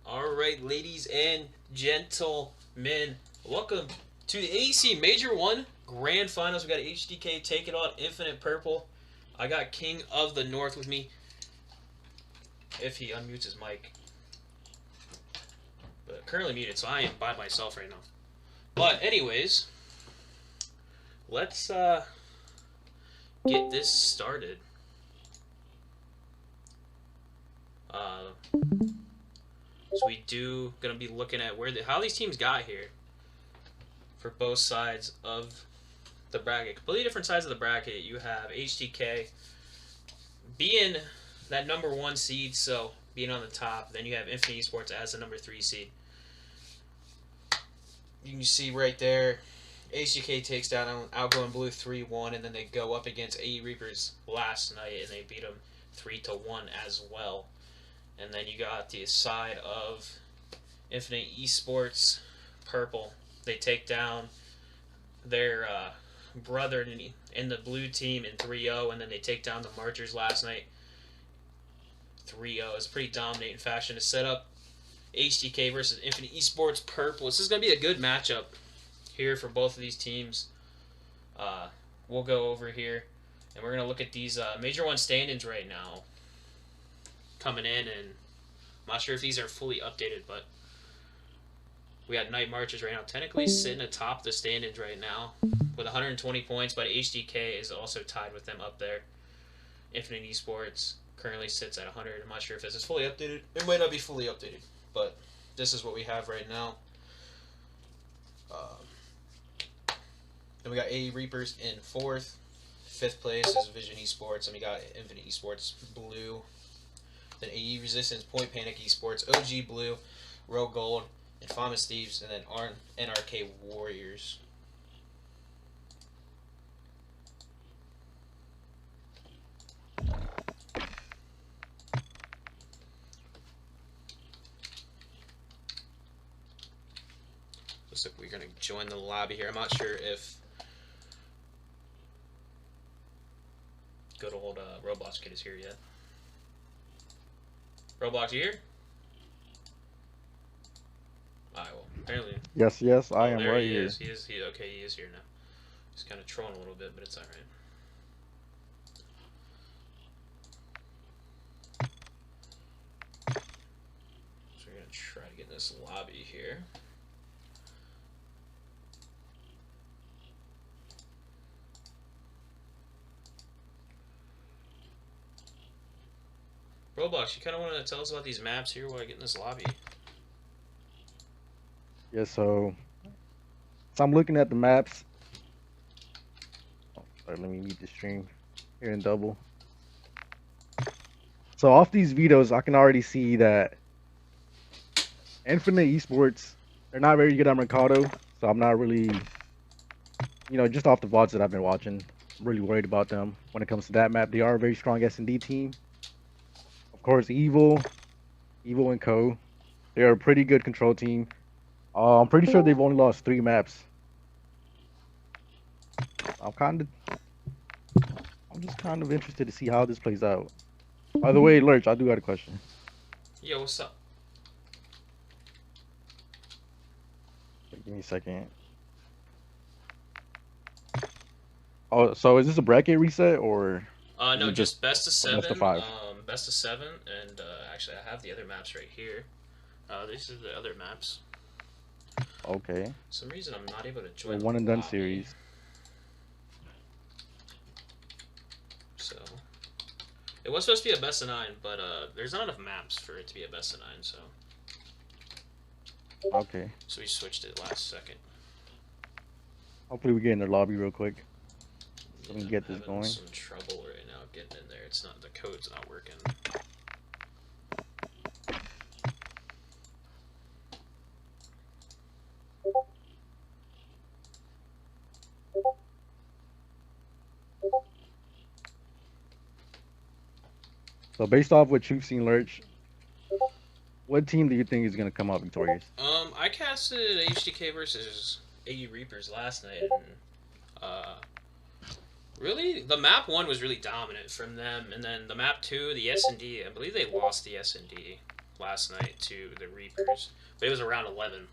Alright, ladies and gentlemen, welcome to the AEC Major 1 Grand Finals. We got HDK taking on Infinite Purple. I got King of the North with me, if he unmutes his mic. But currently muted, so I am by myself right now. But anyways, let's get this started. So we gonna be looking at how these teams got here for both sides of the bracket. Completely different sides of the bracket. You have HDK being that #1 seed, so being on the top. Then you have Infinite Esports as the #3 seed. You can see right there, HDK takes down Outgoing Blue 3-1, and then they go up against AE Reapers last night, and they beat them 3-1 as well. And then you got the side of Infinite Esports, Purple. They take down their brother in the blue team in 3-0, and then they take down the Marchers last night 3-0. It's pretty dominating fashion to set up HDK versus Infinite Esports, Purple. This is going to be a good matchup here for both of these teams. We'll go over here, and we're going to look at these Major 1 stand-ins right now coming in, and I'm not sure if these are fully updated, but we got Night Marchers right now technically sitting atop the stand-ins right now with 120 points, but HDK is also tied with them up there. Infinite Esports currently sits at 100. I'm not sure if this is fully updated. It might not be fully updated, but this is what we have right now. Then we got AE Reapers in 4th. 5th place is Vision Esports, and we got Infinite Esports Blue. Then AE Resistance, Point Panic Esports, OG Blue, Rogue Gold, Infamous Thieves, and then NRK Warriors. Looks like we're going to join the lobby here. I'm not sure if good old Roblox Kid is here yet. Roblox, you here? Alright, well, apparently. Yes, I am right here. He is here now. He's kind of trolling a little bit, but it's alright. So we're going to try to get in this lobby here. Roblox, you kind of want to tell us about these maps here while I get in this lobby? Yeah, so I'm looking at the maps. Oh, sorry, let me mute the stream here in double. So off these videos, I can already see that Infinite Esports, they're not very good at Mercado, so I'm not really, just off the VODs that I've been watching, I'm really worried about them when it comes to that map. They are a very strong S&D team. Of course, Evil and Co. They're a pretty good control team. I'm pretty sure they've only lost 3 maps. I'm just kind of interested to see how this plays out. By the way, Lurch, I do got a question. Yo, what's up? Give me a second. Oh, so is this a bracket reset or? No, just best of 7. Best of 5. Best of 7, and actually, I have the other maps right here. These are the other maps. Okay. For some reason, I'm not able to join. One and done series. So it was supposed to be a best of 9, but there's not enough maps for it to be a best of 9. So. Okay. So we switched it last second. Hopefully we get in the lobby real quick. So we can get I'm this going. Some trouble right now getting in there. It's not, the code's not working. So based off what you've seen, Lurch, what team do you think is gonna come out victorious? I casted HDK versus AE Reapers last night, and Really, the map 1 was really dominant from them, and then the map 2, the S&D, I believe they lost the S&D last night to the Reapers, but it was around 11.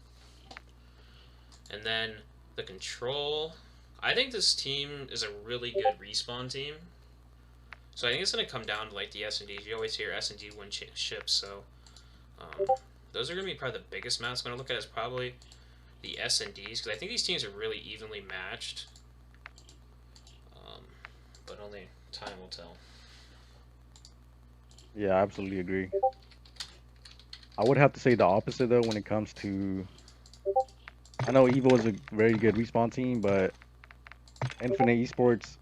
And then the Control, I think this team is a really good respawn team. So I think it's going to come down to like the S&Ds. You always hear S&D win ships, so those are going to be probably the biggest maps I'm going to look at is probably the S&Ds, because I think these teams are really evenly matched. But only time will tell. Yeah, I absolutely agree. I would have to say the opposite though when it comes to. I know Evo is a very good respawn team, but Infinite Esports,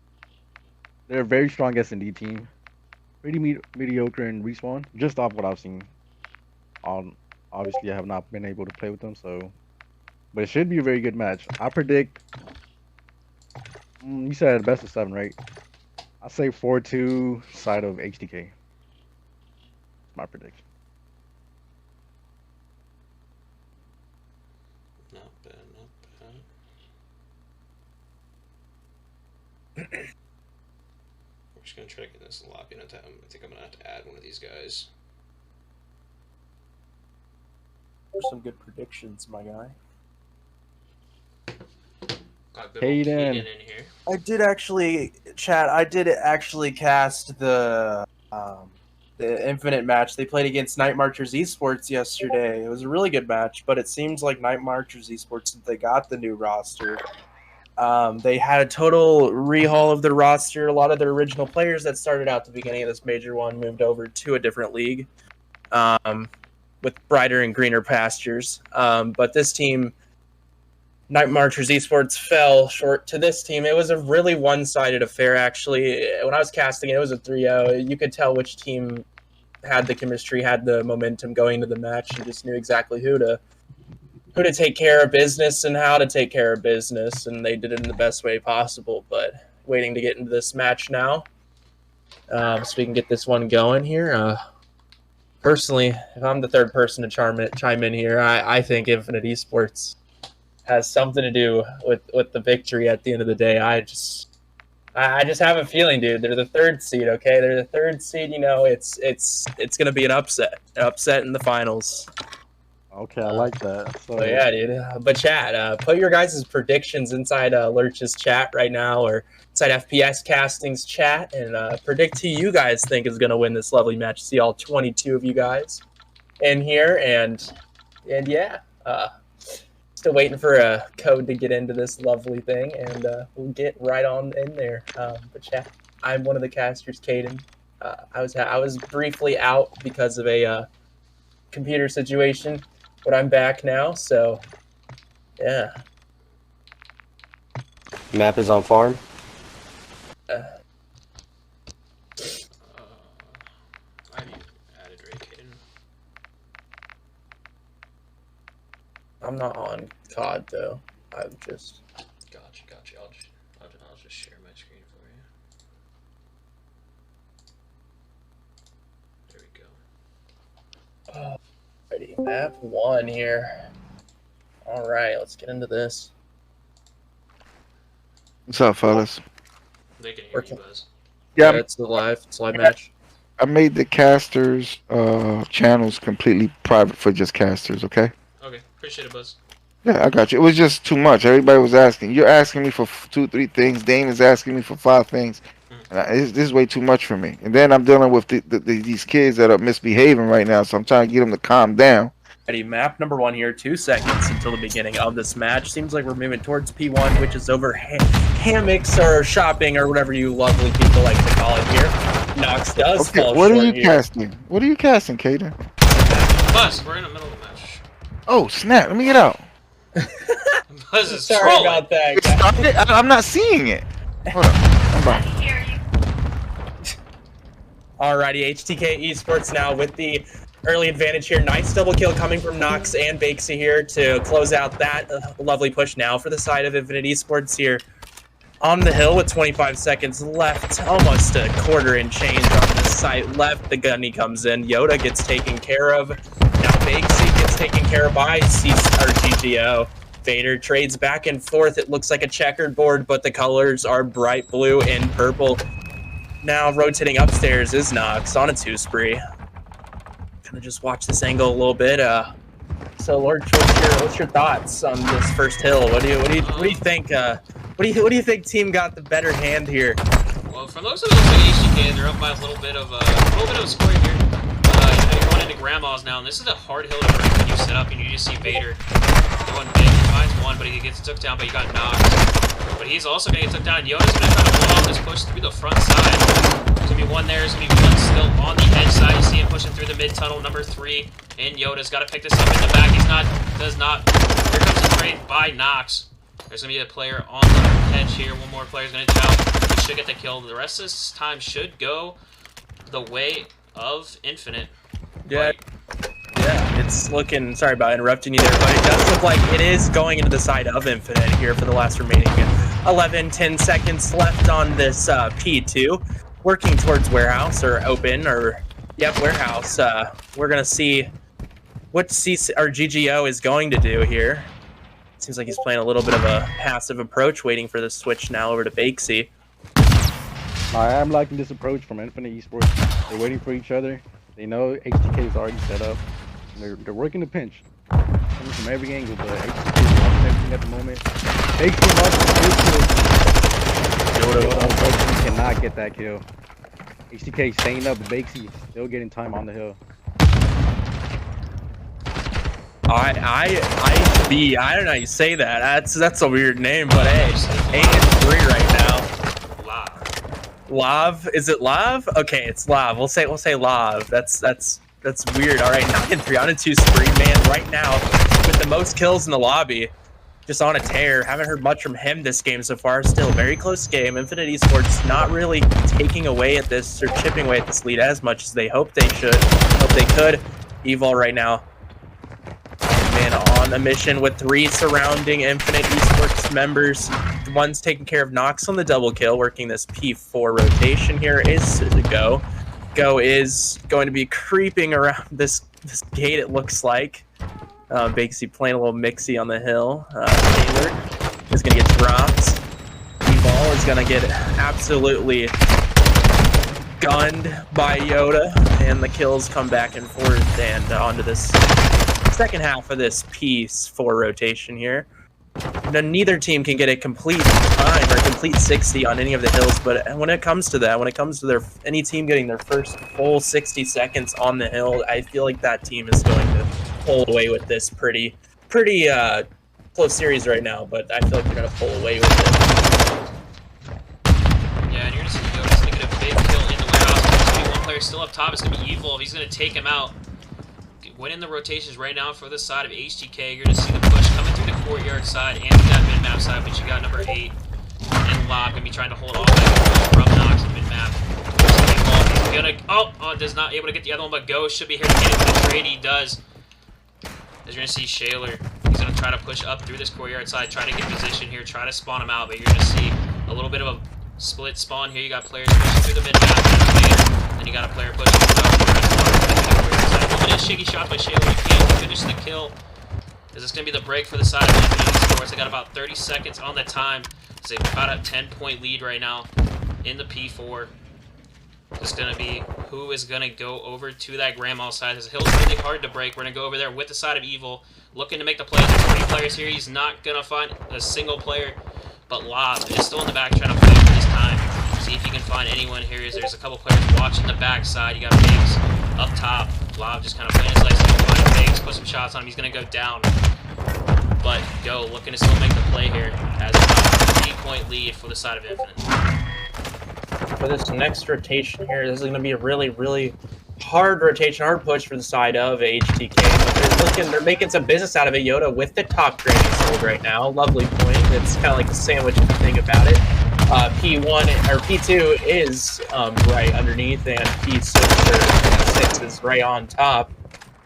they're a very strong S&D team. Pretty mediocre in respawn, just off what I've seen. Obviously, I have not been able to play with them, so. But it should be a very good match. I predict. You said best of 7, right? I say 4-2 side of HDK. My prediction. Not bad, not bad. We're just gonna try to get this lobby. I think I'm gonna have to add one of these guys. For some good predictions, my guy. Got good old Caden in here. I did actually, chat. I did actually cast the Infinite match. They played against Night Marchers Esports yesterday. It was a really good match, but it seems like Night Marchers Esports, since they got the new roster, they had a total rehaul of their roster. A lot of their original players that started out at the beginning of this major one moved over to a different league with brighter and greener pastures. But this team, Night Marchers Esports, fell short to this team. It was a really one-sided affair, actually. When I was casting it, it was a 3-0. You could tell which team had the chemistry, had the momentum going into the match, and just knew exactly who to take care of business and how to take care of business, and they did it in the best way possible. But waiting to get into this match now, so we can get this one going here. Personally, if I'm the third person to chime in here, I think Infinite Esports has something to do with the victory at the end of the day. I just have a feeling, dude. They're the 3rd seed, okay? They're the 3rd seed. You know, it's gonna be an upset in the finals. Okay, I like that. So yeah, dude. But chat, put your guys' predictions inside Lurch's chat right now, or inside FPS Casting's chat, and predict who you guys think is gonna win this lovely match. See all 22 of you guys in here, and yeah. Still waiting for a code to get into this lovely thing, and we'll get right on in there. But chat, I'm one of the casters, Caden. I was briefly out because of a computer situation, but I'm back now. So yeah. Map is on farm. I added Ray Caden. I'm not on COD though. I'm just. Gotcha. I'll just share my screen for you. There we go. Ready, map 1 here. All right, let's get into this. What's up, fellas? They can hear you, Buzz. Yeah, It's the live match. I made the casters channels completely private for just casters. Okay. Okay, appreciate it, Buzz. Yeah, I got you. It was just too much. Everybody was asking. You're asking me for 2, 3 things. Dane is asking me for 5 things. And this is way too much for me. And then I'm dealing with these kids that are misbehaving right now. So I'm trying to get them to calm down. Ready, map number 1 here. 2 seconds until the beginning of this match. Seems like we're moving towards P1, which is over hammocks or shopping or whatever you lovely people like to call it here. Nox does fall what short are you here. casting? What are you casting, Caden? Buzz, we're in the middle of the match. Oh, snap. Let me get out. Buzz is Sorry trolling. about that, It guys. started? I'm not seeing it. Hold on. I'm back. Alrighty, HTK Esports now with the early advantage here. Nice double kill coming from Nox and Bakesy here to close out that lovely push now for the side of Infinite Esports here. On the hill with 25 seconds left, almost a quarter and change on this site left. The gunny comes in. Yoda gets taken care of. Now Bakesy gets taken care of by GTO. Vader trades back and forth. It looks like a checkered board, but the colors are bright blue and purple. Now rotating upstairs is Nox on a 2 spree. Gonna just watch this angle a little bit. So Lord, what's your thoughts on this first hill? What do you think? What do you think team got the better hand here? Well, from those of us like HDK, they're up by a little bit of a score here. You're going into Grandma's now, and this is a hard hill to break when you set up and you just see Vader going big. He finds one, but he gets took down, but he got knocked. But he's also going to get took down. Yoda's going to try to pull off this push through the front side. There's going to be one there. There's going to be one still on the edge side. You see him pushing through the mid-tunnel, number 3. And Yoda's got to pick this up in the back. Does not. Here comes the trade by Nox. There's going to be a player on the edge here. One more player is going to jump. He should get the kill. The rest of this time should go the way of Infinite. Yeah. Yeah, it's looking, sorry about interrupting you there, but it does look like it is going into the side of Infinite here for the last remaining 10 seconds left on this P2. Working towards warehouse or open or, yep, warehouse. We're going to see what GGO is going to do here. Seems like he's playing a little bit of a passive approach, waiting for the switch now over to Bakesy. I am liking this approach from Infinite Esports. They're waiting for each other. They know HTK is already set up. They're working the pinch. Coming from every angle, but HTK is watching everything at the moment. Bakesy unfortunately cannot get that kill. HTK staying up, but Bakesy still getting time on the hill. I don't know how you say that. That's a weird name, but hey, 8-3 right now. Lav? Is it Lav? Okay, it's Lav. We'll say Lav. That's weird. All right, 9-3 on a 2 spree, man. Right now, with the most kills in the lobby, just on a tear. Haven't heard much from him this game so far. Still very close game. Infinite Esports not really taking away at this or chipping away at this lead as much as they hope they should. Hope they could. Evil right now. Man, on a mission with 3 surrounding Infinite Esports members. The one's taking care of Nox on the double kill, working this P4 rotation here is Go. Go is going to be creeping around this gate, it looks like. Bakesy playing a little mixy on the hill. Taylor is going to get dropped. Evil is going to get absolutely gunned by Yoda, and the kills come back and forth and onto this second half of this P4 rotation here. Now, neither team can get a complete time or complete 60 on any of the hills, but when it comes to that, when it comes to any team getting their first full 60 seconds on the hill, I feel like that team is going to pull away with this pretty close series right now, but I feel like they're going to pull away with it. Yeah, and you're going to see Yoda's going to get a big kill in the warehouse. There's going to be one player still up top. It's going to be Evil. He's going to take him out. Winning the rotations right now for the side of HTK. You're going to see the push coming through the courtyard side and that mid-map side, but you got number 8 and Lob going to be trying to hold all that from Nox and mid-map. He's going to, does not able to get the other one, but Go should be here to get it with the trade. He does. As you're going to see Shaler, he's going to try to push up through this courtyard side, try to get position here, try to spawn him out, but you're going to see a little bit of a split spawn here. You got players pushing through the mid-map, and you got a player pushing a shaky shot by Shaler. You can't finish the kill. Is this going to be the break for the side of Infinite Esports? They got about 30 seconds on the time. So they've got a 10-point lead right now in the P4. It's going to be who is going to go over to that grandma side. This hill's really hard to break. We're going to go over there with the side of Evil, looking to make the play. There's 3 players here. He's not going to find a single player, but Lob is still in the back trying to play for this time. See if you can find anyone here. There's a couple players watching the back side. You got Biggs up top. Lob just kind of playing his legs, find Biggs, put some shots on him. He's going to go down. But Go looking to still make the play here as a 3-point lead for the side of Infinite. For this next rotation here, this is going to be a really hard rotation, hard push for the side of HTK. But they're making some business out of it. Yoda with the top grading sold right now. Lovely point. It's kind of like a sandwich if you think about it. P1 or P2 is right underneath, and P6 is right on top.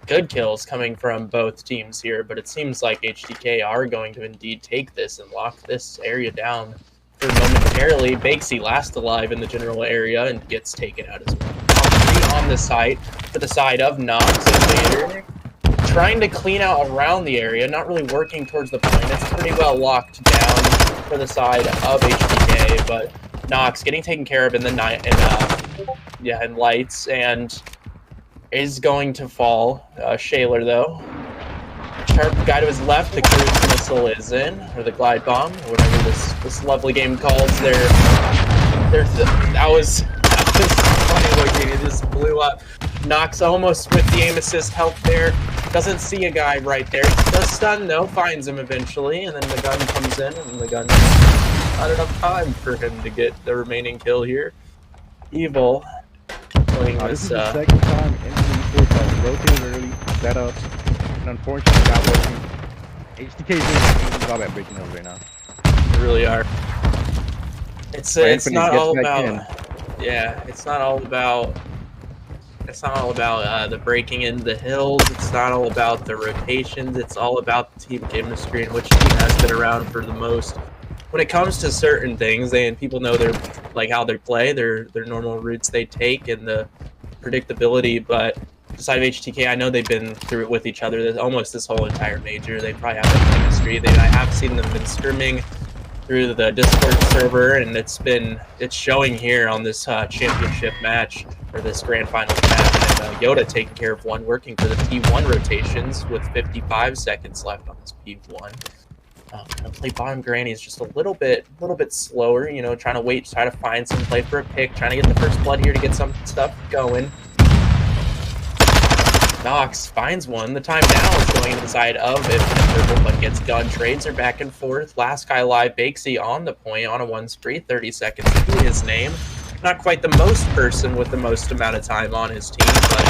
Good kills coming from both teams here, but it seems like HTK are going to indeed take this and lock this area down for momentarily. Bakesy last alive in the general area and gets taken out as well. On the site for the side of Nox and Vader. trying to clean out around the area, not really working towards the point. It's pretty well locked down for the side of HDK, but Nox getting taken care of in the night in lights and is going to fall. Shaler though. Sharp guy to his left, the cruise missile is in, or the glide bomb, or whatever this lovely game calls. That was funny looking. It just blew up. Nox almost with the aim assist help there. Doesn't see a guy right there. Does stun though, finds him eventually, and then the gun comes in, and the gun not enough time for him to get the remaining kill here. Evil playing this is the second time Esports has rotated early, set up, and unfortunately got working. HDK is doing an amazing job at breaking those right now. They really are. It's not all about it's not all about the breaking into the hills. It's not all about the rotations. It's all about the team chemistry, and which team has been around for the most. When it comes to certain things, and people know their how they play, their normal routes they take, and the predictability. But beside of HTK, I know they've been through it with each other almost this whole entire major. They probably have that chemistry. I have seen them been scrimming through the Discord server, and it's showing here on this championship match, or this grand final match. And Yoda taking care of one, working for the P1 rotations with 55 seconds left on this P1. Gonna play bottom grannies just a little bit slower, you know, trying to find some play for a pick, trying to get the first blood here to get some stuff going. Nox finds one. The time now is going to the side of Purple, but gets gun. Trades are back and forth. Last guy alive, Bakesy on the point on a 1 spree, 30 seconds to his name. Not quite the most person with the most amount of time on his team, but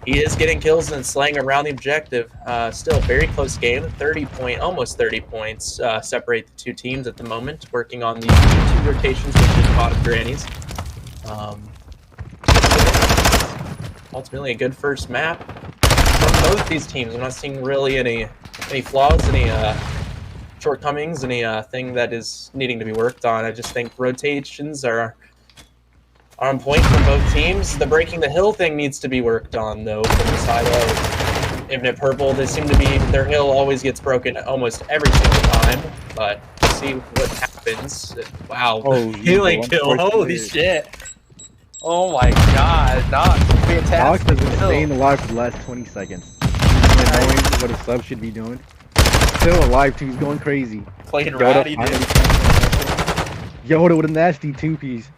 he is getting kills and slaying around the objective. Still very close game. Almost 30 points separate the two teams at the moment. Working on the two rotations with the bottom grannies. Ultimately, a good first map from both these teams. I'm not seeing really any flaws, any shortcomings, anything that is needing to be worked on. I just think rotations are on point from both teams. The breaking the hill thing needs to be worked on, though, from the side of Infinite Purple. They seem to be, their hill always gets broken almost every single time, but we'll see what happens. Wow, healing kill, holy shit. Oh my god, Nox, fantastic. Nox has been staying alive for the last 20 seconds. He's knowing what a sub should be doing. Still alive too, he's going crazy. Playing rowdy, dude. Yoda with a nasty 2-piece.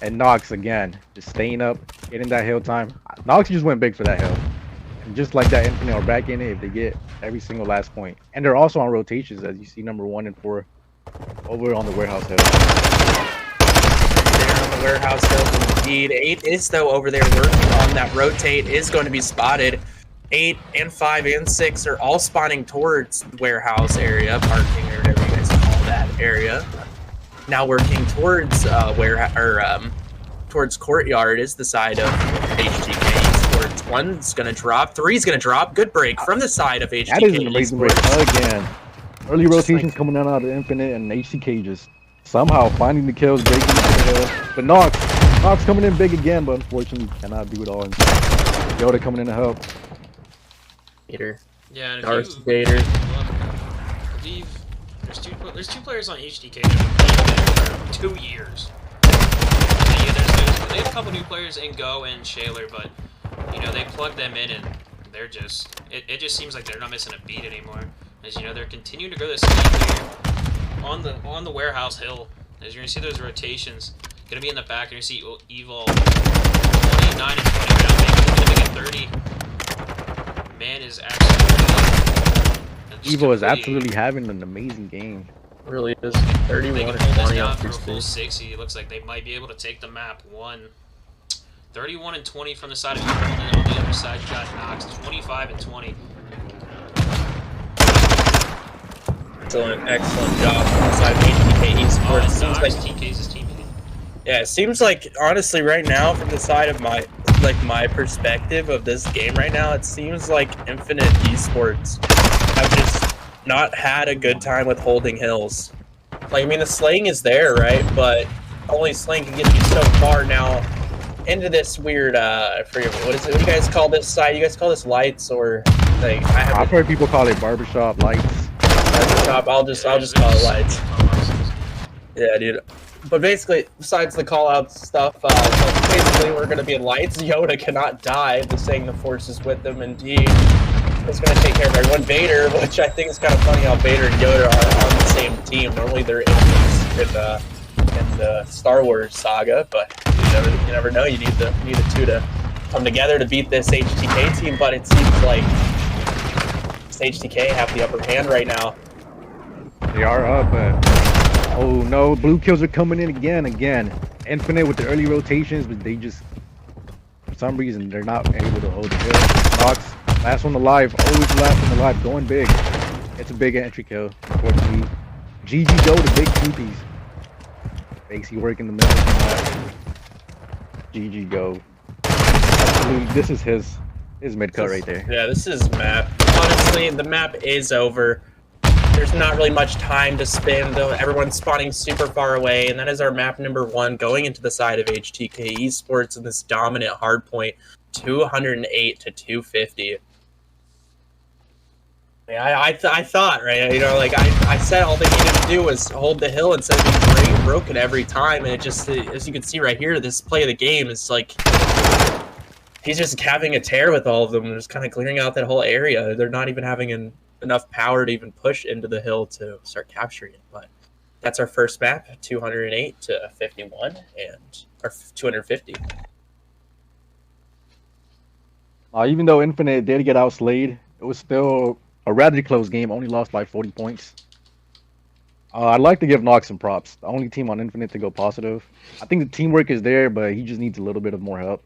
And Nox again, just staying up, getting that hill time. Nox just went big for that hill. And just like that, Infinite are back in it if they get every single last point. And they're also on rotations, as you see, number 1 and 4 over on the warehouse hill. The warehouse hill indeed. 8 is though over there working on that rotate, is going to be spotted. 8 and 5 and 6 are all spawning towards the warehouse area, parking or whatever you guys call that area. Now working towards towards courtyard is the side of HGK. Towards 1's gonna drop, 3's gonna drop. Good break from the side of HGK. That is an amazing break again. Early rotations coming down out of Infinite, and HGK just somehow finding the kills, breaking into the hill. But Nox coming in big again, but unfortunately cannot do it all. And Yoda coming in to help. Gator. Yeah, and Darth Vader. I believe there's two players on HDK that have been there for 2 years. And yeah, they have a couple new players in Go and Shaler, but you know, they plug them in and they're just it just seems like they're not missing a beat anymore. As you know, they're continuing to grow this team here on the warehouse hill. As you're gonna see those rotations, gonna be in the back. You're gonna see Evil 29 and 20 right now. Maybe gonna make it 30. Man is absolutely. Evo is absolutely having an amazing game. Really is. They 31 can and hold this 20 down on for a first full base. 60. It looks like they might be able to take the map 1. 31 and 20 from the side of Evil, and then on the other side you got Nox 25 and 20. Excellent job from the side of HTK Esports. Oh, Seems like TK's his teammate. Yeah, it seems like, honestly, right now, from the side of my perspective of this game right now, it seems like Infinite Esports have just not had a good time with holding hills. Like, I mean, the slaying is there, right? But only slaying can get you so far now. into this weird. I forget what is it. What do you guys call this side? You guys call this lights or like? I've heard people call it barbershop lights. Barbershop. I'll just call it lights. Yeah, dude. But basically, besides the call-out stuff, so basically we're going to be in lights. Yoda cannot die. They're saying the Force is with them, indeed. It's going to take care of everyone. Vader, which I think is kind of funny how Vader and Yoda are on the same team. Normally they're enemies in the Star Wars saga, but you never know. You need the two to come together to beat this HTK team, but it seems like this HTK have the upper hand right now. They are up, but... Oh no, blue kills are coming in again. Infinite with the early rotations, but they just, for some reason, they're not able to hold the kill. Nox, last one alive, always the last one alive, going big. It's a big entry kill, unfortunately. GG go to big TPs. Basically work in the middle of the map. GG go. Absolutely, this is his mid cut right there. Yeah, this is map. Honestly, the map is over. There's not really much time to spend, though. Everyone's spawning super far away, and that is our map number 1 going into the side of HTK Esports in this dominant hardpoint, 208 to 250. Yeah, I thought, right, you know, like I said all they needed to do was hold the hill instead of being broken every time, and it just, as you can see right here, this play of the game is like, he's just having a tear with all of them, and just kind of clearing out that whole area. They're not even having enough power to even push into the hill to start capturing it. But that's our first map, 208 to 51, and or 250. Even though Infinite did get outslayed, it was still a rather close game. Only lost by 40 points. I'd like to give Nox some props. The only team on Infinite to go positive. I think the teamwork is there, but he just needs a little bit of more help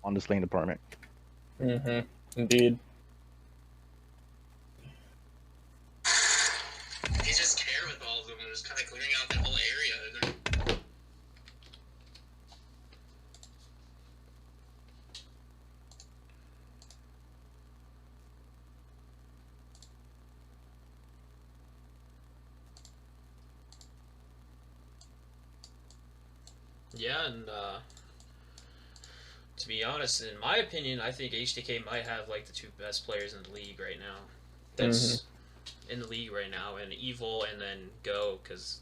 on the lane department. Indeed. They just care with all of them and just kind of clearing out that whole area. Yeah, and to be honest, in my opinion, I think HTK might have like the 2 best players in the league right now. That's in the league right now, and Evil and then Go, because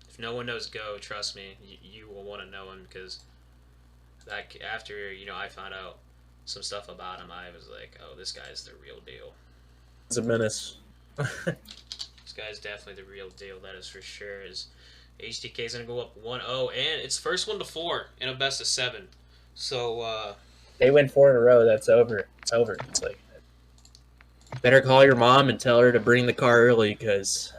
if no one knows Go, trust me, you will want to know him, because that after, you know, I found out some stuff about him, I was like, oh, this guy's the real deal. It's a menace. This guy's definitely the real deal, that is for sure. Is HTK is going to go up 1-0, and it's first 1 to 4 in a best of 7. So, they win 4 in a row, that's over. It's over. It's like, better call your mom and tell her to bring the car early, because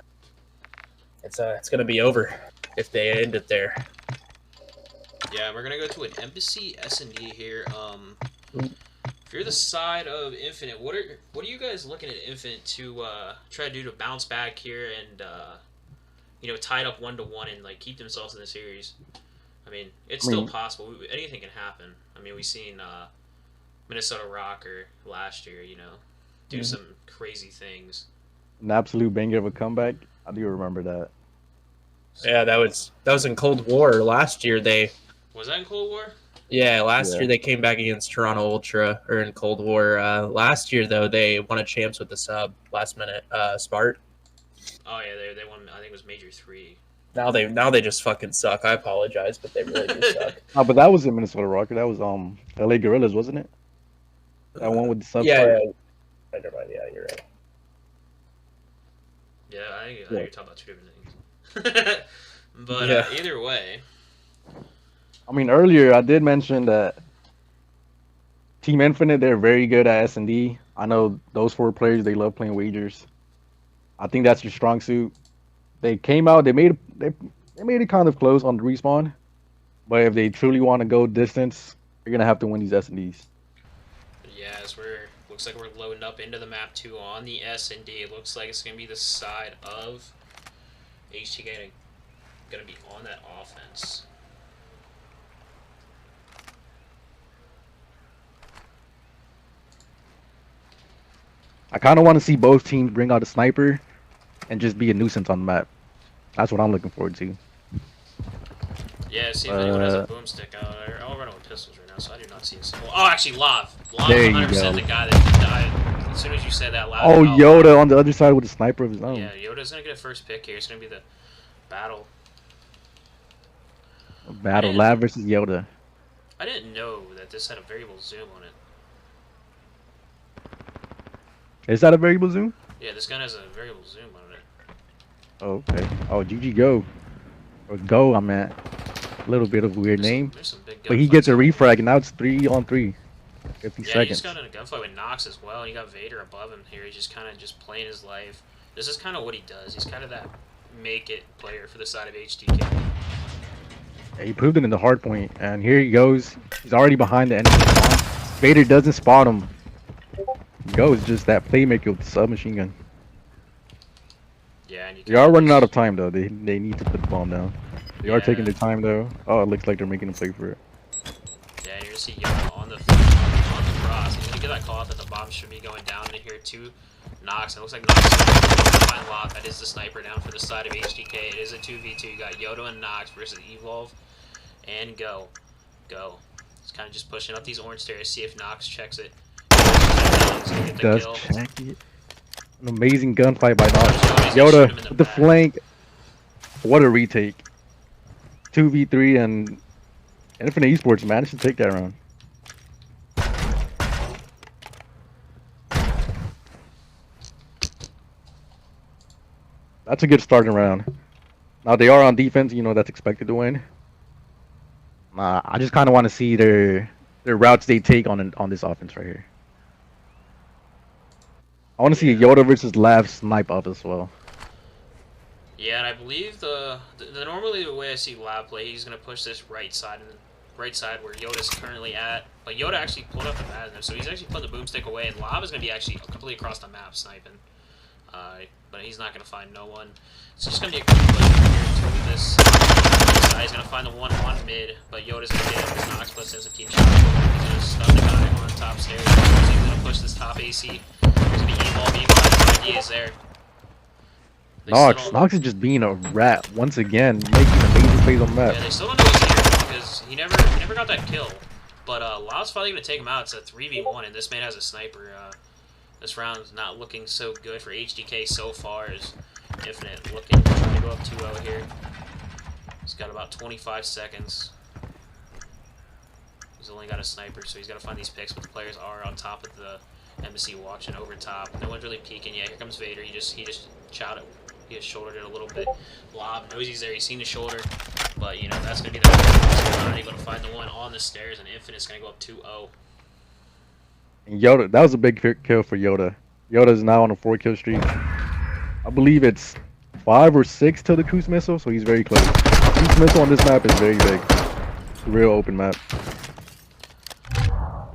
it's going to be over if they end it there. Yeah, we're going to go to an Embassy S&D here. If you're the side of Infinite, what are you guys looking at Infinite to try to do to bounce back here and you know, tie it up 1-1 and like keep themselves in the series? I mean, it's still possible. Anything can happen. I mean, we've seen Minnesota Rocker last year, you know, do some crazy things. An absolute banger of a comeback. I do remember that. Yeah, that was in Cold War last year. Was that in Cold War? Yeah, last year they came back against Toronto Ultra, or in Cold War. Last year, though, they won a champs with the sub last minute Spart. Oh yeah, they won. I think it was Major 3. Now they just fucking suck. I apologize, but they really do suck. Oh, but that was in Minnesota Rocker. That was LA Gorillas, wasn't it? That one with the sub. Yeah. Never mind. Yeah, you're right. Yeah, I think you're talking about 2 different things. But either way. I mean, earlier I did mention that Team Infinite, they're very good at S&D. I know those 4 players, they love playing wagers. I think that's your strong suit. They came out, they made it kind of close on the respawn. But if they truly want to go distance, they're going to have to win these S&Ds. Yeah, looks like we're loading up into the map 2 on the S&D. It looks like it's going to be the side of HTK going to be on that offense. I kind of want to see both teams bring out a sniper and just be a nuisance on the map. That's what I'm looking forward to. Yeah, see if anyone has a boomstick out. I'll run with pistols right now, so I do not see a single. Oh, actually, Lav. Lav There is you 100% go. the guy that died. As soon as you said that, Lav. Oh, Yoda on the other side with a sniper of his own. Yeah, Yoda's gonna get a first pick here. It's gonna be the battle. Battle Lab versus Yoda. I didn't know that this had a variable zoom on it. Is that a variable zoom? Yeah, this gun has a variable zoom on it. Oh, okay. Oh, GG Go. Or Go, I meant. A little bit of a weird name. There's some big But he gets a gunfights going on. refrag, and now it's 3-on-3. 50 Yeah, he seconds. just got in a gunfight with Nox as well. And you got Vader above him here. He's just kind of just playing his life. This is kind of what he does. He's kind of that make-it player for the side of HDK. Yeah, he proved it in the hard point, and here he goes. He's already behind the enemy spawn. Vader doesn't spot him. Go is just that playmaker with the submachine gun. Yeah, and you They are running out of time though. They need to put the bomb down. They are taking their time though. Oh, it looks like they're making a play for it. Yeah, you're gonna see Yoda on the cross. He's gonna get that call out that the bomb should be going down in here too. Nox. It looks like Nox is gonna find Lot. That is the sniper down for the side of HDK. It is a 2v2. You got Yoda and Nox versus Evolve and Go. Go. It's kind of just pushing up these orange stairs. See if Nox checks it. He's gonna get the Does kill. check it. An amazing gunfight by Nox. Yoda's gonna shoot him in Yoda with the back. flank. What a retake. 2v3 and Infinite Esports managed to take that round. That's a good starting round. Now they are on defense, you know that's expected to win. I just kind of want to see their routes they take on this offense right here. I want to see a Yoda versus Lav snipe up as well. Yeah, and I believe the normally the way I see Lab play, he's gonna push this right side where Yoda's currently at. But Yoda actually pulled up the Madden, so he's actually putting the boomstick away, and Lab is gonna be actually completely across the map sniping. But he's not gonna find no one. It's just gonna be a quick push right here to this side. He's gonna find the one on mid, but Yoda's gonna get him. Nox puts in some team shot. He's gonna stun the guy on top stairs. He's gonna push this top AC. There's gonna be Evolve. The idea is there. Nox is just being a rat once again, making amazing plays on the map. Yeah, they still don't know he's here because he never got that kill. But Lao's finally gonna take him out. It's a 3v1, and this man has a sniper. This round's not looking so good for HDK so far. As Infinite looking trying to go up 2-0 here. He's got about 25 seconds. He's only got a sniper, so he's got to find these picks. But the players are on top of the embassy watching over top. No one's really peeking yet. Here comes Vader. He just shot it. He just shouldered it a little bit. Lob knows he's there. He's seen the shoulder. But, you know, that's going to be the not able to find the one on the stairs, and Infinite's going to go up 2-0. And Yoda, that was a big kill for Yoda. Yoda is now on a 4-kill streak. I believe it's 5 or 6 to the cruise missile, so he's very close. Cruise missile on this map is very big. It's a real open map.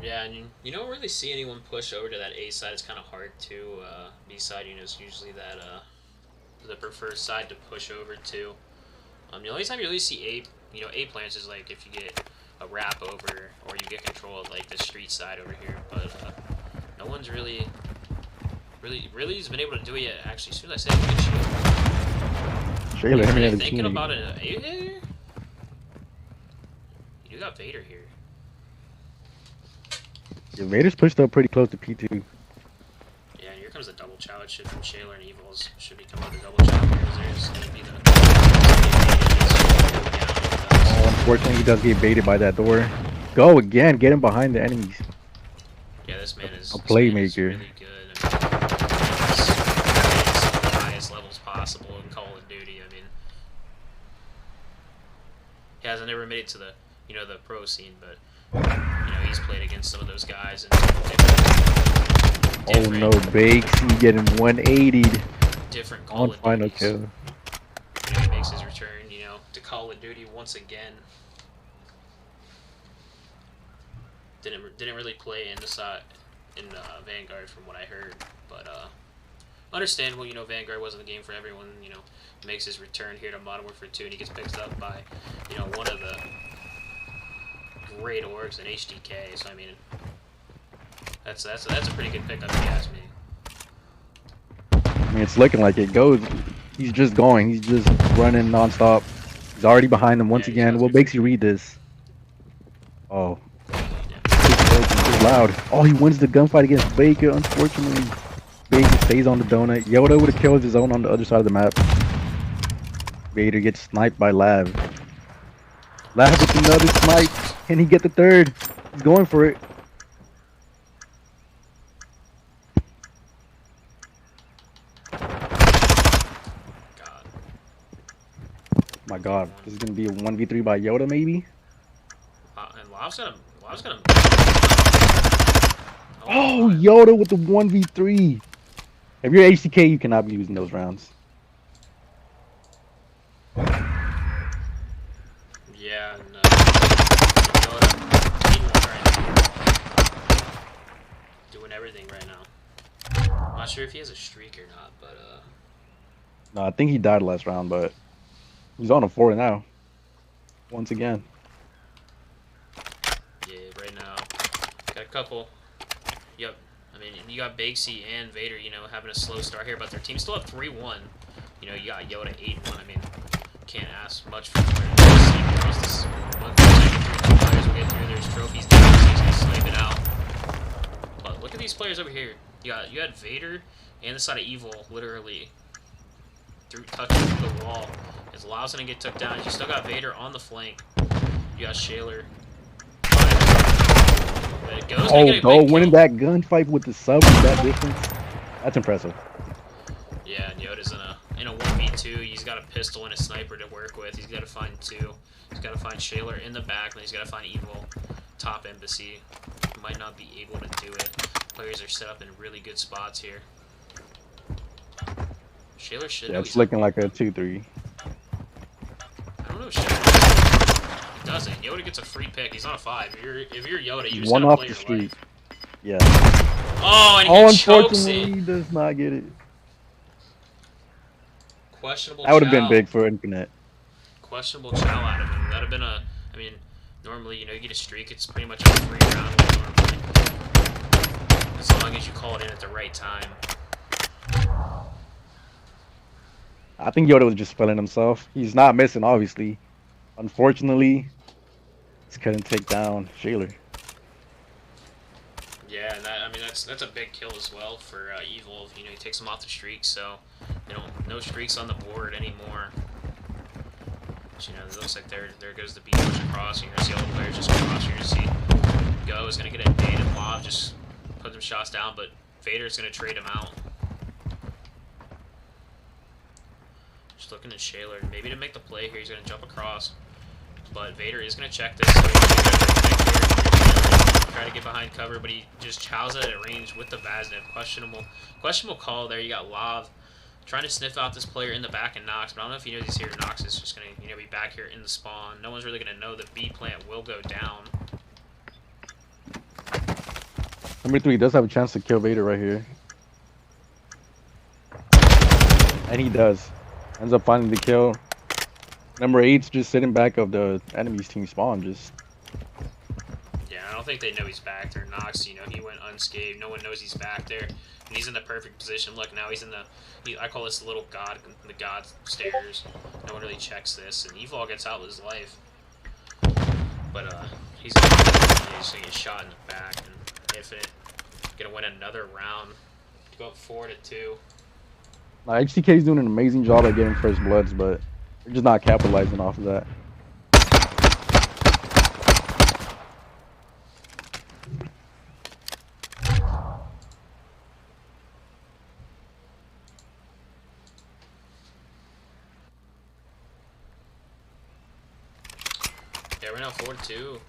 Yeah, and you don't really see anyone push over to that A side. It's kind of hard to. B side, you know, is usually that the preferred side to push over to. The only time you really see A plants is like if you get a wrap over or you get control of like the street side over here. But no one's really has been able to do it yet. Actually, as soon as I say it, Shayla, him and the thinking team. about an A here. You do got Vader here. Yeah, Vader's pushed up pretty close to P2. Yeah, and here comes the double chow. It should from Shaler and Evils should be coming with the double chow here. There's going to be the. Oh, unfortunately, he does get baited by that door. Go again, get him behind the enemies. Yeah, this man is A playmaker. Really good. I mean, he's the highest levels possible in Call of Duty. I mean, he hasn't ever made it to the the pro scene, but he's played against some of those guys. And Oh no, Bakes, he getting 180'd different Call on of final Duties. kill. He makes his return, to Call of Duty once again. Didn't really play in Vanguard from what I heard, but understandable. Vanguard wasn't the game for everyone. Makes his return here to Modern Warfare 2, and he gets picked up by one of the great orgs in HDK. So I mean, that's a pretty good pickup if you ask me. I mean, it's looking like it goes. He's just going. He's just running nonstop. He's already behind them once Yeah, he's again. got What three makes you read this? Oh, Yeah. it's loud. Oh, he wins the gunfight against Baker, unfortunately. Baker stays on the donut. Yoda would have killed his own on the other side of the map. Vader gets sniped by Lav. Lav with another snipe. Can he get the third? He's going for it. God. My God, this is gonna be a 1v3 by Yoda, maybe. And Lav's gonna. Oh, my. Yoda with the 1v3. If you're HCK, you cannot be losing those rounds. Yeah, no. Yoda, doing everything right now. I'm not sure if he has a streak or not, but No, I think he died last round, but he's on a 4 now. Once again. yeah, right now got a couple. Yep. I mean, you got Bakesy and Vader, you know, having a slow start here, but their team still have 3-1. You know, you got Yoda 8-1. I mean, can't ask much for players. This one players will get through. There's trophies down, so he's gonna snipe it out. But look at these players over here. You had Vader and the side of Evil literally touching through the wall. As Lau's gonna get took down. You still got Vader on the flank. You got Shaler. Oh, go winning that gunfight with the sub with that distance. That's impressive. Yeah, and Yoda's in a 1v2. He's got a pistol and a sniper to work with. He's got to find two. He's got to find Shaler in the back, then he's got to find Evil top embassy. Might not be able to do it. Players are set up in really good spots here. Shaler should. Yeah, it's looking like a 2-3. I don't know. Shaler. He doesn't. Yoda gets a free pick. He's on a 5. If you're Yoda, you just one gotta off play the your street. life. Yeah. Oh, and he chokes unfortunately, it. he does not get it. Questionable. That would have been chow. big for Infinite. Questionable chow out of him. That'd have been a. I mean, normally, you know, you get a streak. It's pretty much a free round normally, as long as you call it in at the right time. I think Yoda was just feeling himself. He's not missing, obviously. Unfortunately, just couldn't take down Shaler. Yeah, and I mean that's a big kill as well for Evil. You know, he takes him off the streak, so you know no streaks on the board anymore. But, you know, it looks like there goes the B push across. You're gonna see all the players just cross. You're gonna see Go is gonna get a bait and Lob just put them shots down, but Vader's gonna trade him out. Just looking at Shaler, maybe to make the play here. He's gonna jump across, but Vader is gonna check this. So he's try to get behind cover, but he just chows it at range with the Vaznev. Questionable call there. You got Lav trying to sniff out this player in the back and Nox, but I don't know if he knows he's here. Nox is just gonna, you know, be back here in the spawn. No one's really gonna know the B plant will go down. Number 3 does have a chance to kill Vader right here. And he does. Ends up finding the kill. Number 8's just sitting back of the enemy's team spawn, just... Yeah, I don't think they know he's back there. Nox, you know, he went unscathed. No one knows he's back there. And he's in the perfect position. Look, now he's in the... I call this the little god, the god stairs. No one really checks this. And Evil gets out with his life. But, he's gonna get shot in the back. And Infinite gonna win another round. Go up 4-2. HTK is doing an amazing job at getting first bloods, but they're just not capitalizing off of that. Yeah, right now 4-2. You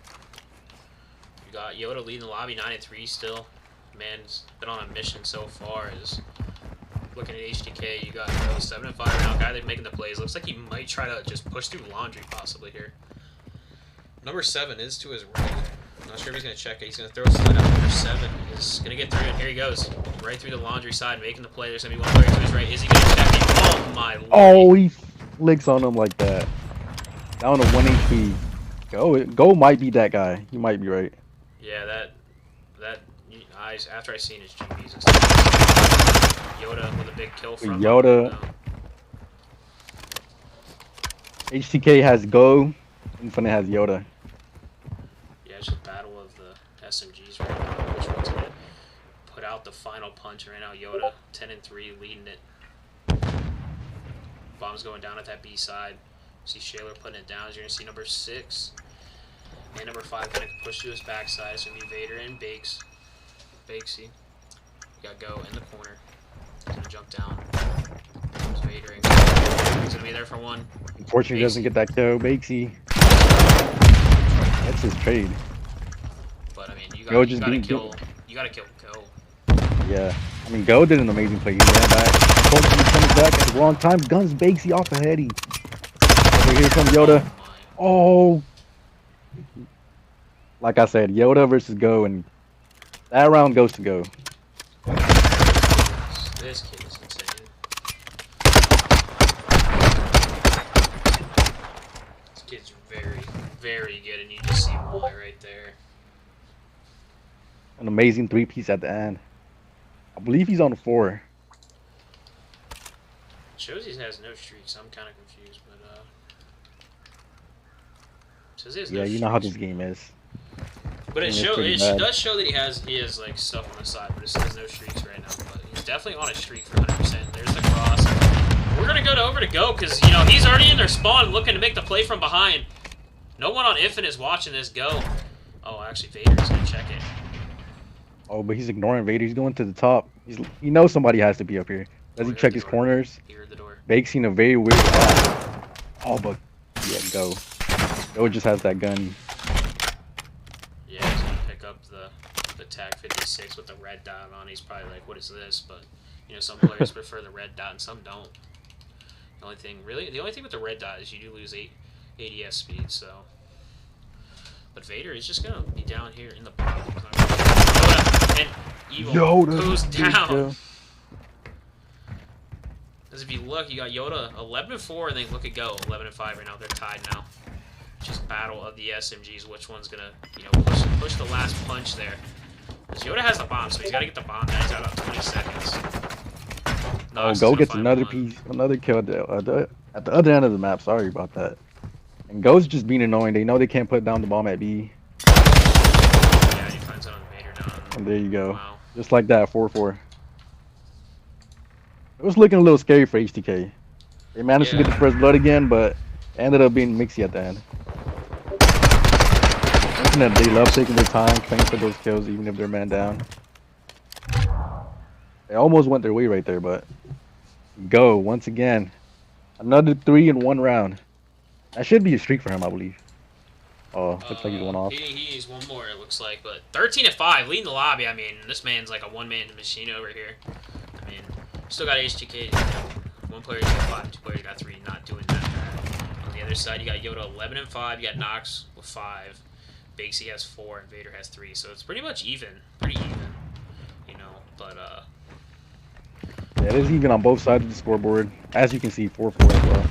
got Yoda leading the lobby 9-3 still. Man's been on a mission so far. Is looking at HDK, you got 7-5 right now. Guy they're making the plays. Looks like he might try to just push through laundry possibly here. Number 7 is to his right. I'm not sure if he's gonna check it. He's gonna throw a slide out. Number 7 is gonna get through, and here he goes, right through the laundry side, making the play. There's gonna be one player to his right. Is he gonna check it? Oh my lord! Oh, he flicks on him like that. Down to 1 HP. Go might be that guy. You might be right. Yeah, that after I seen his GPs and stuff. Yoda with a big kill from Yoda. him. HTK has Go, Infinite has Yoda. Yeah, it's just a battle of the SMGs right now. Which one's gonna put out the final punch right now? Yoda, 10-3, leading it. Bomb's going down at that B side. See Shaler putting it down. You're gonna see number 6 and number 5 gonna push to his backside. It's gonna be Vader and Bakesy. You got Go in the corner. He's gonna jump down. There's Vader and Go. He's gonna be there for one. Unfortunately, he doesn't get that kill. Bakesy. That's his trade. But I mean, you Go gotta just being kill. You gotta kill Go. Yeah. I mean, Go did an amazing play. He ran back. Unfortunately, he comes back at the wrong time. Guns Bakesy off the heady. Over here comes Yoda. Oh. Like I said, Yoda versus Go, and that round goes to Go. This kid is insane. This kid's very, very good, and you just see why right there. An amazing 3-piece at the end. I believe he's on the 4. Shows he has no streaks. I'm kind of confused, but says he has no Yeah, you know how streaks. this game is. But it Yeah, pretty it bad. does show that he has like stuff on the side, but it says no streaks right now. But he's definitely on a streak for 100%. There's the cross. We're gonna go over to Go because you know he's already in their spawn, looking to make the play from behind. No one on Infinite is watching this Go. Oh, actually, Vader's gonna check it. Oh, but he's ignoring Vader. He's going to the top. He knows somebody has to be up here. Does he check his corners? He heard the door. Bakes in a very weird spot. Oh, but yeah, Go. Go just has that gun. Yeah, he's gonna pick up the TAC 56 with the red dot on. He's probably like, "What is this?" But you know, some players prefer the red dot and some don't. The only thing with the red dot is you do lose ADS speed. So, but Vader is just gonna be down here in the bottom. And Evil Yoda goes down. kill. As if you look, you got Yoda 11-4, and then look at Go 11-5 right now. They're tied now. Just battle of the SMGs. Which one's gonna, you know, push the last punch there? Because Yoda has the bomb, so he's got to get the bomb down. He's got about 20 seconds. Oh, Go gets another piece, another kill at the other end of the map. Sorry about that. And Go's just being annoying. They know they can't put down the bomb at B. Yeah, he finds out on Vader now. And there you go. Wow. Just like that, 4-4. It was looking a little scary for HTK. They managed to get the first blood again, but it ended up being mixy at the end. Infinite, they love taking their time, playing for those kills, even if they're man down. They almost went their way right there, but Go once again. Another 3 in 1 round. That should be a streak for him, I believe. Oh, looks like he's one off. He's one more, it looks like, but 13-5, leading the lobby. I mean, this man's like a one-man machine over here. I mean, still got HTK. You know, one player's got 5, 2 players got 3, not doing that bad. On the other side, you got Yoda 11-5, you got Nox with 5, Bakesy has 4, and Vader has 3. So it's pretty much even, pretty even, you know. But yeah, it is even on both sides of the scoreboard. As you can see, 4-4 as well.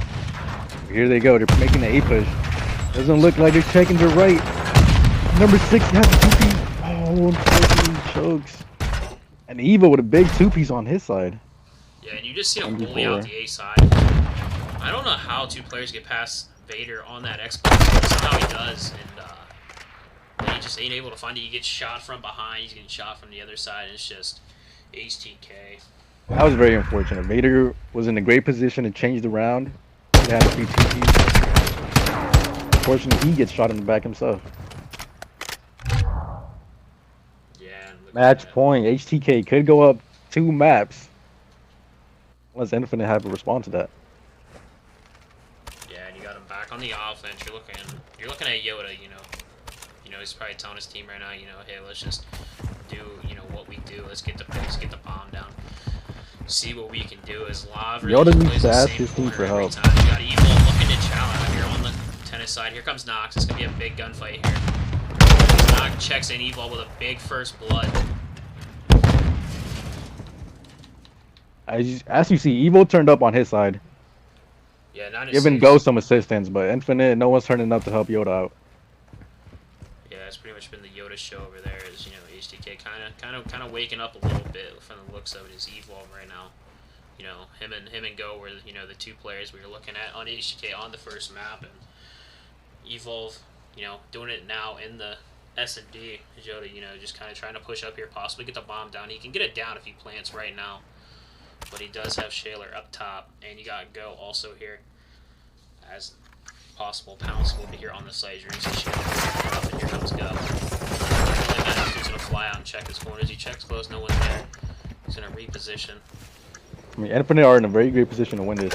Here they go. They're making the A push. Doesn't look like they're checking to right. Number 6 has a 2-piece. Oh, unfortunately, chokes. And Evo with a big 2-piece on his side. yeah, and you just see him bully 1v4. out the A side. I don't know how 2 players get past Vader on that Xbox, but somehow he does, and he just ain't able to find it. He gets shot from behind, he's getting shot from the other side, and it's just HTK. That was very unfortunate. Vader was in a great position to change the round. He had a few 2-piece. Unfortunately, he gets shot in the back himself. Yeah. And look at Match that. point. HTK could go up 2 maps. Unless Infinite have a response to that. Yeah, and you got him back on the offense. You're looking at Yoda. You know he's probably telling his team right now. You know, hey, let's just do what we do. Let's get the bomb down. See what we can do. As Lav Yoda needs plays to the ask same his team corner for every help. time. You got Evil looking to challenge here on the tennis side. Here comes Nox. It's gonna be a big gunfight here. Nox checks in Evil with a big first blood. As you see, Evo turned up on his side. Yeah, not Giving Go some assistance, but Infinite, no one's turning up to help Yoda out. Yeah, it's pretty much been the Yoda show over there. Is HTK kind of waking up a little bit from the looks of it. His Evolve right now, you know, him and Go were, you know, the two players we were looking at on HTK on the first map, and Evolve, you know, doing it now in the S&D. Jody, you know, just kind of trying to push up here, possibly get the bomb down. He can get it down if he plants right now, but he does have Shaler up top, and you got Go also here as possible pounce will be here on the side. You're going to see Shaler up, and here comes Go. He's going to fly out and check his corners. He checks close, no one's there. He's going to reposition. I mean, Infinite are in a very great position to win this.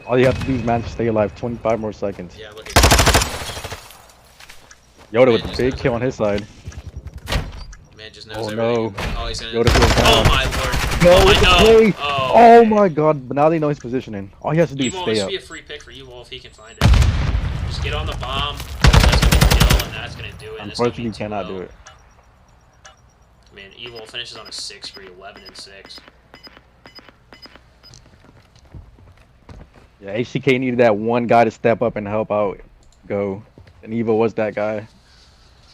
All you have to do is manage to stay alive 25 more seconds. Yeah, look at that. Yoda with a big kill on his side. Man just knows Oh everything. no. Oh, he's gonna. Yoda goes down. Oh my lord. Go Oh, with I the know. play. Oh, Oh okay. my god, but now they know his positioning. All he has to do is Evo stay should up. be a free pick for Evo if he can find it. Just get on the bomb. That's gonna kill, and that's gonna do it. Unfortunately, he cannot do it. I mean, Evo finishes on a 6 for 11 and 6. Yeah, HCK needed that one guy to step up and help out Go. And Evo was that guy.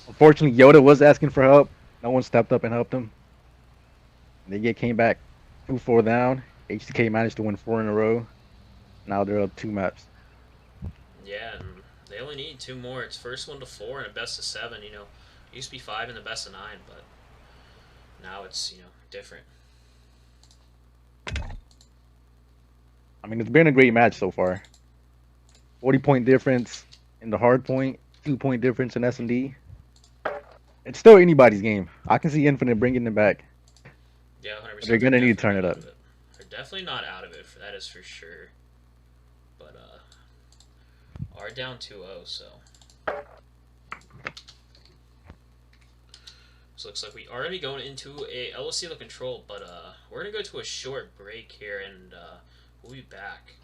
Unfortunately, Yoda was asking for help. No one stepped up and helped him. They came back 2-4 down. HCK managed to win 4 in a row. Now they're up 2 maps. Yeah, and they only need 2 more. It's first 1 to 4 and a best of 7. You know, it used to be 5 and the best of 9, but now it's, you know, different. I mean, it's been a great match so far. 40-point difference in the hard point, 2-point difference in S&D. It's still anybody's game. I can see Infinite bringing them back. Yeah, 100%. They're gonna need to turn it up. They're definitely not out of it. That is for sure. But are down 2-0, so. So looks like we are gonna be going into a LOC control, but we're gonna go to a short break here, and we'll be back.